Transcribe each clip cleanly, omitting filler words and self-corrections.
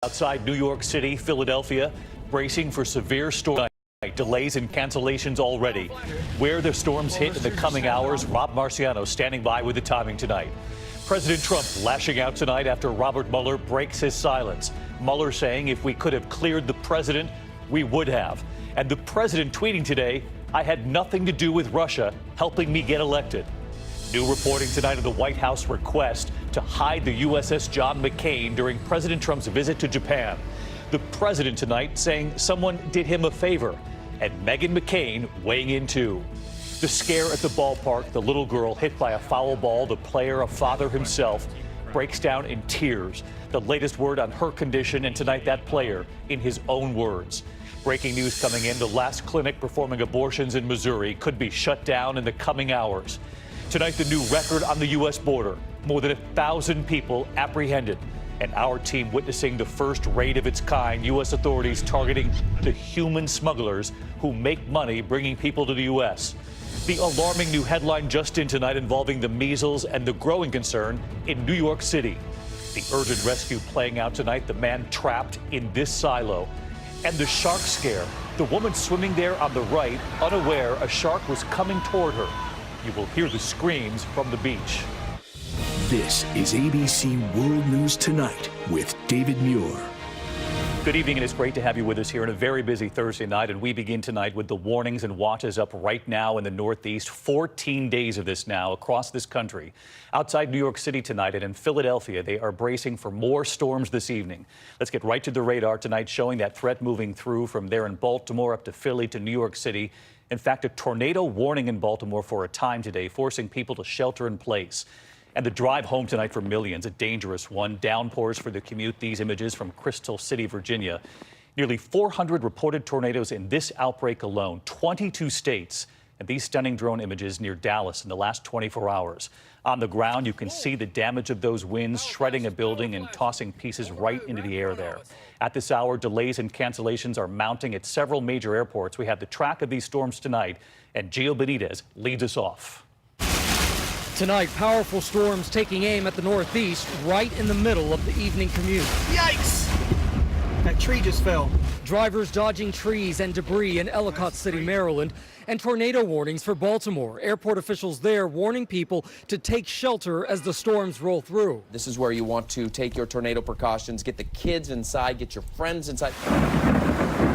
Outside New York City, Philadelphia, bracing for severe storm delays and cancellations already. Where the storms hit in the coming hours, Rob Marciano standing by with the timing tonight. President Trump lashing out tonight after Robert Mueller breaks his silence. Mueller saying if we could have cleared the president, we would have. And the president tweeting today, I had nothing to do with Russia helping me get elected. New reporting tonight of the White House request to hide the USS John McCain during President Trump's visit to Japan. The president tonight saying someone did him a favor, and Meghan McCain weighing in too. The scare at the ballpark, the little girl hit by a foul ball, the player, a father himself, breaks down in tears. The latest word on her condition, and tonight that player in his own words. Breaking news coming in, the last clinic performing abortions in Missouri could be shut down in the coming hours. Tonight, the new record on the U.S. border. More than 1,000 people apprehended. And our team witnessing the first raid of its kind. U.S. authorities targeting the human smugglers who make money bringing people to the U.S. The alarming new headline just in tonight involving the measles and the growing concern in New York City. The urgent rescue playing out tonight. The man trapped in this silo. And the shark scare. The woman swimming there on the right, unaware a shark was coming toward her. You will hear the screams from the beach. This is ABC World News Tonight with David Muir. Good evening, and it's great to have you with us here on a very busy Thursday night. And we begin tonight with the warnings and watches up right now in the Northeast. 14 days of this now across this country. Outside New York City tonight and in Philadelphia, they are bracing for more storms this evening. Let's get right to the radar tonight, showing that threat moving through from there in Baltimore up to Philly to New York City. In fact, a tornado warning in Baltimore for a time today, forcing people to shelter in place. And the drive home tonight for millions, a dangerous one. Downpours for the commute. These images from Crystal City, Virginia. Nearly 400 reported tornadoes in this outbreak alone, 22 states. And these stunning drone images near Dallas in the last 24 hours. On the ground, you can see the damage of those winds shredding a building and tossing pieces right into the air there. At this hour, delays and cancellations are mounting at several major airports. We have the track of these storms tonight, and Gio Benitez leads us off. Tonight, powerful storms taking aim at the Northeast right in the middle of the evening commute. Yikes! That tree just fell. Drivers dodging trees and debris in Ellicott City, Maryland, and tornado warnings for Baltimore. Airport officials there warning people to take shelter as the storms roll through. This is where you want to take your tornado precautions, get the kids inside, get your friends inside.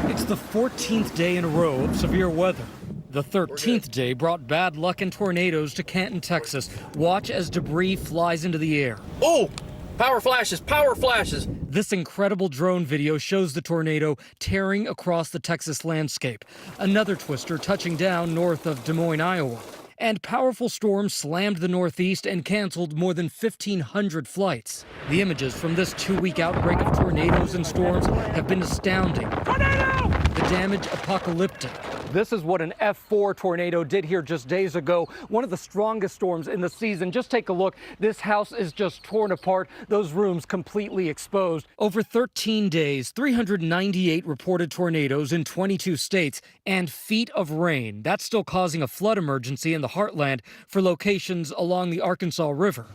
It's the 14th day in a row of severe weather. The 13th day brought bad luck and tornadoes to Canton, Texas. Watch as debris flies into the air. Oh! Power flashes, power flashes. This incredible drone video shows the tornado tearing across the Texas landscape. Another twister touching down north of Des Moines, Iowa. And powerful storms slammed the Northeast and canceled more than 1,500 flights. The images from this 2-week outbreak of tornadoes and storms have been astounding. Tornado! The damage apocalyptic. This is what an F4 tornado did here just days ago. One of the strongest storms in the season. Just take a look. This house is just torn apart. Those rooms completely exposed. Over 13 days, 398 reported tornadoes in 22 states and feet of rain. That's still causing a flood emergency in the heartland for locations along the Arkansas River.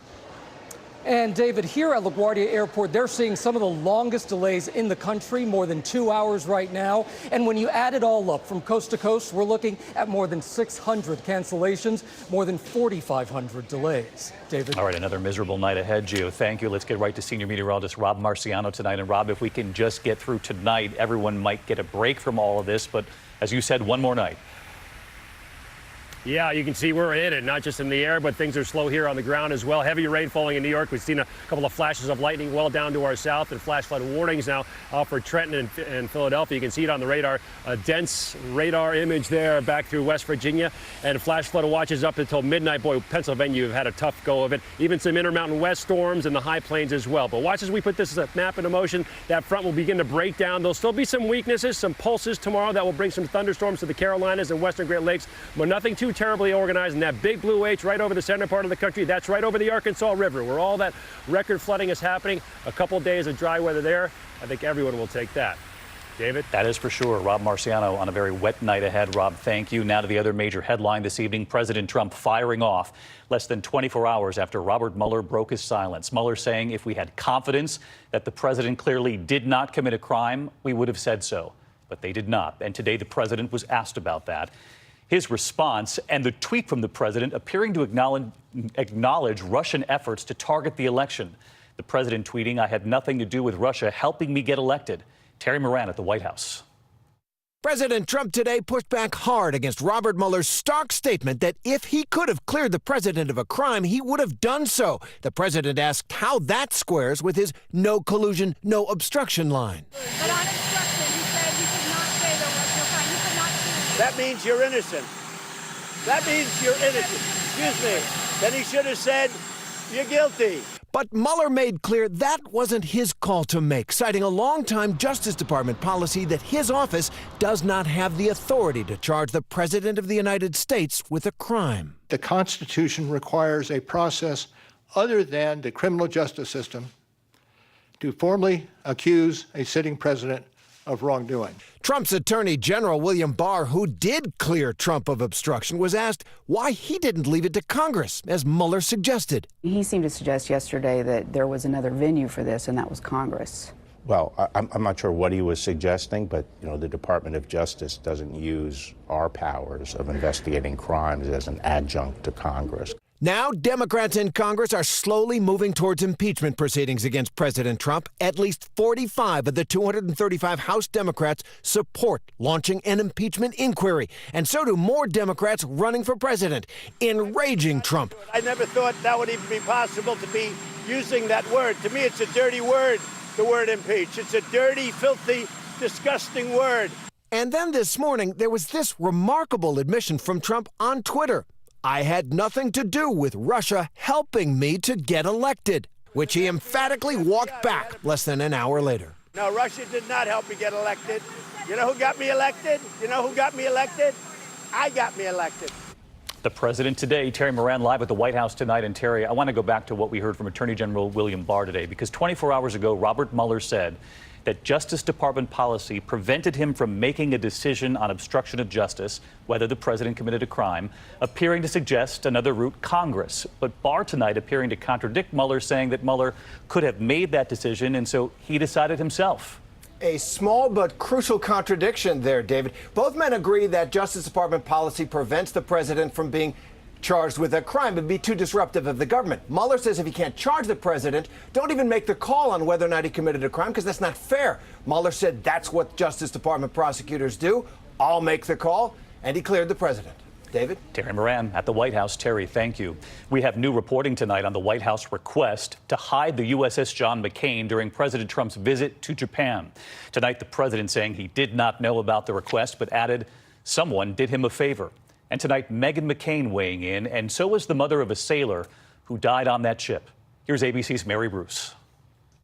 And David, here at LaGuardia Airport, they're seeing some of the longest delays in the country, more than 2 hours right now. And when you add it all up from coast to coast, we're looking at more than 600 cancellations, more than 4,500 delays. David. All right, another miserable night ahead, Gio. Thank you. Let's get right to senior meteorologist Rob Marciano tonight. And Rob, if we can just get through tonight, everyone might get a break from all of this. But as you said, one more night. Yeah, you can see we're in it, not just in the air, but things are slow here on the ground as well. Heavy rain falling in New York. We've seen a couple of flashes of lightning well down to our south, and flash flood warnings now for Trenton and Philadelphia. You can see it on the radar, a dense radar image there back through West Virginia, and flash flood watches up until midnight. Boy, Pennsylvania, you've had a tough go of it. Even some Intermountain West storms in the high plains as well. But watch as we put this map into motion. That front will begin to break down. There'll still be some weaknesses, some pulses tomorrow that will bring some thunderstorms to the Carolinas and Western Great Lakes, but nothing too terribly organized. And that big blue H right over the center part of the country, that's right over the Arkansas River, where all that record flooding is happening. A couple days of dry weather there. I think everyone will take that. David? That is for sure. Rob Marciano on a very wet night ahead. Rob, thank you. Now to the other major headline this evening. President Trump firing off less than 24 hours after Robert Mueller broke his silence. Mueller saying if we had confidence that the president clearly did not commit a crime, we would have said so. But they did not. And today the president was asked about that. His response and the tweet from the president appearing to acknowledge Russian efforts to target the election. The president tweeting, "I had nothing to do with Russia helping me get elected." Terry Moran at the White House. President Trump today pushed back hard against Robert Mueller's stark statement that if he could have cleared the president of a crime, he would have done so. The president asked how that squares with his no collusion, no obstruction line. But on instruction, he said he could not say there was no crime. He could not say. That means you're innocent. That means you're innocent. Excuse me. Then he should have said, you're guilty. But Mueller made clear that wasn't his call to make, citing a longtime Justice Department policy that his office does not have the authority to charge the President of the United States with a crime. The Constitution requires a process other than the criminal justice system to formally accuse a sitting president of wrongdoing. Trump's Attorney General William Barr, who did clear Trump of obstruction, was asked why he didn't leave it to Congress, as Mueller suggested. He seemed to suggest yesterday that there was another venue for this, and that was Congress. Well, I'm not sure what he was suggesting, but, the Department of Justice doesn't use our powers of investigating crimes as an adjunct to Congress. Now, Democrats in Congress are slowly moving towards impeachment proceedings against President Trump. At least 45 of the 235 House Democrats support launching an impeachment inquiry. And so do more Democrats running for president, enraging Trump. I never thought that would even be possible to be using that word. To me, it's a dirty word, the word impeach. It's a dirty, filthy, disgusting word. And then this morning, there was this remarkable admission from Trump on Twitter. "I had nothing to do with Russia helping me to get elected," which he emphatically walked back less than an hour later. No, Russia did not help me get elected. You know who got me elected? You know who got me elected? I got me elected. The president today, Terry Moran, live at the White House tonight. And Terry, I want to go back to what we heard from Attorney General William Barr today, because 24 hours ago, Robert Mueller said that Justice Department policy prevented him from making a decision on obstruction of justice, whether the president committed a crime, appearing to suggest another route, Congress. But Barr tonight appearing to contradict Mueller, saying that Mueller could have made that decision, and so he decided himself. A small but crucial contradiction there, David. Both men agree that Justice Department policy prevents the president from being charged with a crime. It would be too disruptive of the government. Mueller says if he can't charge the president, don't even make the call on whether or not he committed a crime, because that's not fair. Mueller said that's what Justice Department prosecutors do. I'll make the call, and he cleared the president. David? Terry Moran at the White House. Terry, thank you. We have new reporting tonight on the White House request to hide the USS John McCain during President Trump's visit to Japan. Tonight, the president saying he did not know about the request, but added someone did him a favor. And tonight, Meghan McCain weighing in, and so was the mother of a sailor who died on that ship. Here's ABC's Mary Bruce.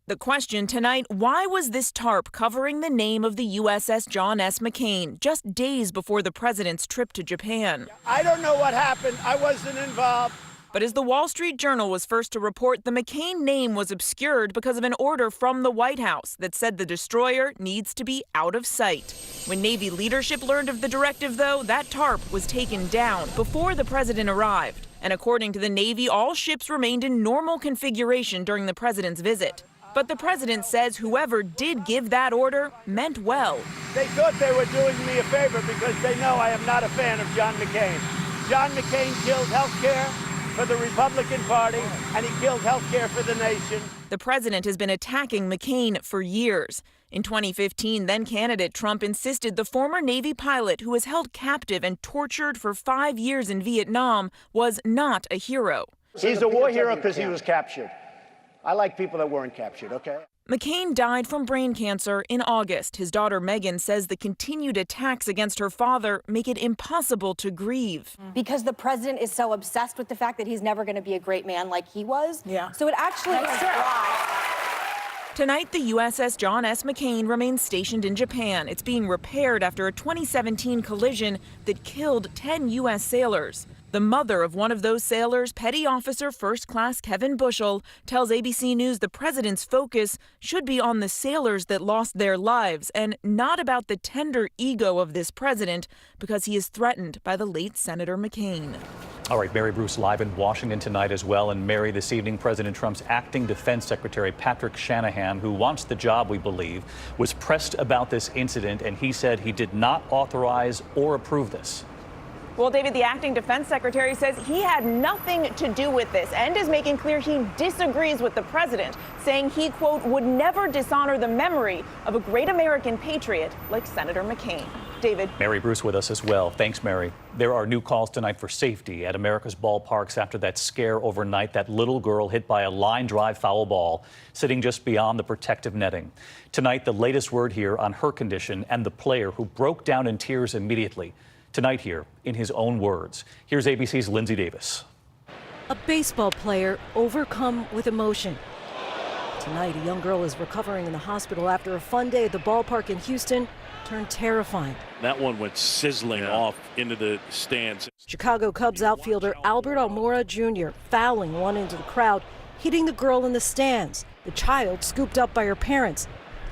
The question tonight, why was this tarp covering the name of the USS John S. McCain just days before the president's trip to Japan? I don't know what happened. I wasn't involved. But as the Wall Street Journal was first to report, the McCain name was obscured because of an order from the White House that said the destroyer needs to be out of sight. When Navy leadership learned of the directive, though, that tarp was taken down before the president arrived. And according to the Navy, all ships remained in normal configuration during the president's visit. But the president says whoever did give that order meant well. They thought they were doing me a favor because they know I am not a fan of John McCain. John McCain killed health care for the Republican Party, and he killed health care for the nation. The president has been attacking McCain for years. In 2015, then-candidate Trump insisted the former Navy pilot who was held captive and tortured for 5 years in Vietnam was not a hero. He's a war hero because he was captured. I like people that weren't captured, okay? McCain died from brain cancer in August. His daughter Meghan says the continued attacks against her father make it impossible to grieve. Because the president is so obsessed with the fact that he's never going to be a great man like he was. Yeah. So it actually is dry. Tonight, the USS John S. McCain remains stationed in Japan. It's being repaired after a 2017 collision that killed 10 U.S. sailors. The mother of one of those sailors, Petty Officer First Class Kevin Bushell, tells ABC News the president's focus should be on the sailors that lost their lives and not about the tender ego of this president because he is threatened by the late Senator McCain. All right, Mary Bruce live in Washington tonight as well. And Mary, this evening, President Trump's acting Defense Secretary Patrick Shanahan, who wants the job, we believe, was pressed about this incident, and he said he did not authorize or approve this. Well, David, the acting defense secretary says he had nothing to do with this and is making clear he disagrees with the president, saying he, quote, would never dishonor the memory of a great American patriot like Senator McCain. David. Mary Bruce with us as well. Thanks, Mary. There are new calls tonight for safety at America's ballparks after that scare overnight, that little girl hit by a line drive foul ball sitting just beyond the protective netting. Tonight, the latest word here on her condition and the player who broke down in tears immediately. Tonight here, in his own words. Here's ABC's Lindsay Davis. A baseball player overcome with emotion. Tonight, a young girl is recovering in the hospital after a fun day at the ballpark in Houston turned terrifying. That one went sizzling off into the stands. Chicago Cubs outfielder Albert Almora Jr. fouling one into the crowd, hitting the girl in the stands. The child scooped up by her parents.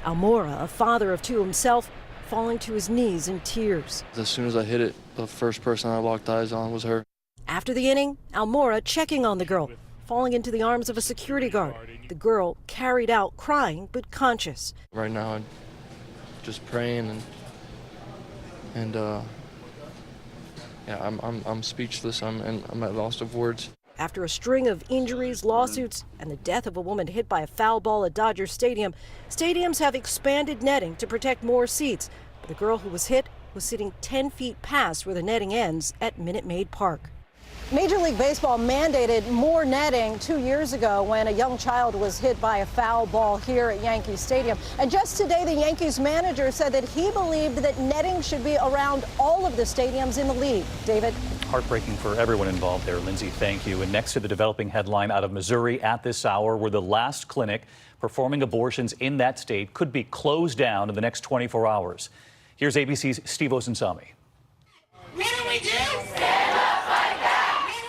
Almora, a father of two himself, falling to his knees in tears. As soon as I hit it, the first person I locked eyes on was her. After the inning, Almora checking on the girl, falling into the arms of a security guard. The girl carried out crying but conscious. Right now, I'm just praying and yeah, I'm speechless. I'm at loss of words. After a string of injuries, lawsuits, and the death of a woman hit by a foul ball at Dodger Stadium, stadiums have expanded netting to protect more seats. But the girl who was hit was sitting 10 feet past where the netting ends at Minute Maid Park. Major League Baseball mandated more netting 2 years ago when a young child was hit by a foul ball here at Yankee Stadium. And just today, the Yankees manager said that he believed that netting should be around all of the stadiums in the league. David? Heartbreaking for everyone involved there, Lindsay. Thank you. And next to the developing headline out of Missouri at this hour, where the last clinic performing abortions in that state could be closed down in the next 24 hours. Here's ABC's Steve Osunsami.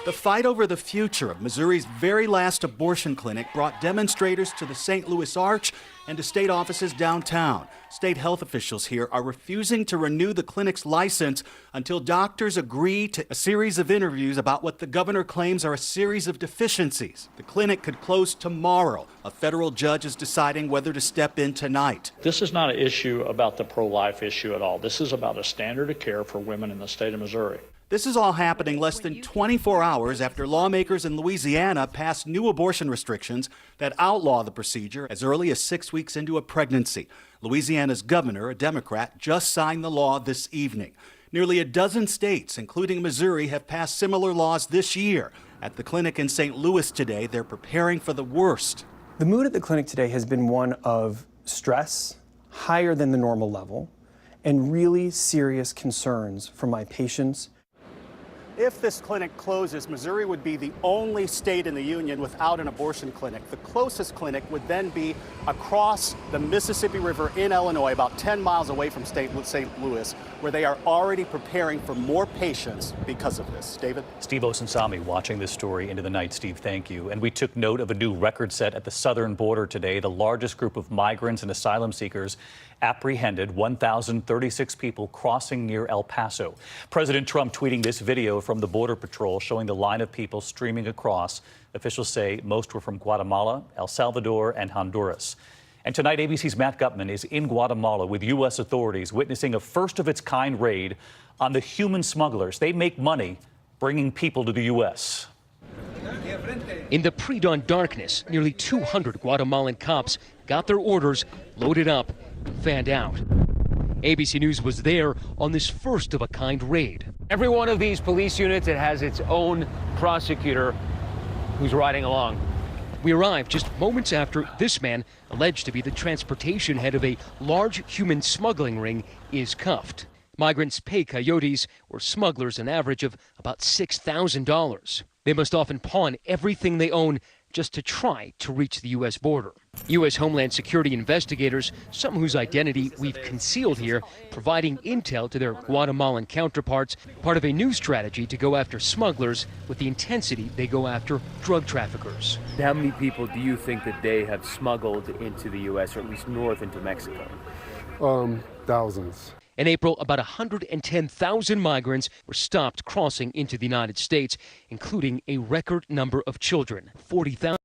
The fight over the future of Missouri's very last abortion clinic brought demonstrators to the St. Louis Arch and to state offices downtown. State health officials here are refusing to renew the clinic's license until doctors agree to a series of interviews about what the governor claims are a series of deficiencies. The clinic could close tomorrow. A federal judge is deciding whether to step in tonight. This is not an issue about the pro-life issue at all. This is about a standard of care for women in the state of Missouri. This is all happening less than 24 hours after lawmakers in Louisiana passed new abortion restrictions that outlaw the procedure as early as 6 weeks into a pregnancy. Louisiana's governor, a Democrat, just signed the law this evening. Nearly a dozen states, including Missouri, have passed similar laws this year. At the clinic in St. Louis today, they're preparing for the worst. The mood at the clinic today has been one of stress, higher than the normal level, and really serious concerns from my patients. If this clinic closes, Missouri would be the only state in the union without an abortion clinic. The closest clinic would then be across the Mississippi River in Illinois, about 10 miles away from St. Louis, where they are already preparing for more patients because of this. David? Steve Osunsami watching this story into the night. Steve, thank you. And we took note of a new record set at the southern border today. The largest group of migrants and asylum seekers apprehended, 1,036 people crossing near El Paso. President Trump tweeting this video from the Border Patrol showing the line of people streaming across. Officials say most were from Guatemala, El Salvador, and Honduras. And tonight, ABC's Matt Gutman is in Guatemala with U.S. authorities witnessing a first-of-its-kind raid on the human smugglers. They make money bringing people to the U.S. In the pre-dawn darkness, nearly 200 Guatemalan cops got their orders, loaded up, and fanned out. ABC News was there on this first-of-a-kind raid. Every one of these police units, it has its own prosecutor who's riding along. We arrived just moments after this man, alleged to be the transportation head of a large human smuggling ring, is cuffed. Migrants pay coyotes or smugglers an average of about $6,000. They must often pawn everything they own just to try to reach the U.S. border. U.S. Homeland Security investigators, some whose identity we've concealed here, providing intel to their Guatemalan counterparts, part of a new strategy to go after smugglers with the intensity they go after drug traffickers. How many people do you think that they have smuggled into the U.S., or at least north into Mexico? Thousands. In April, about 110,000 migrants were stopped crossing into the United States, including a record number of children, 40,000.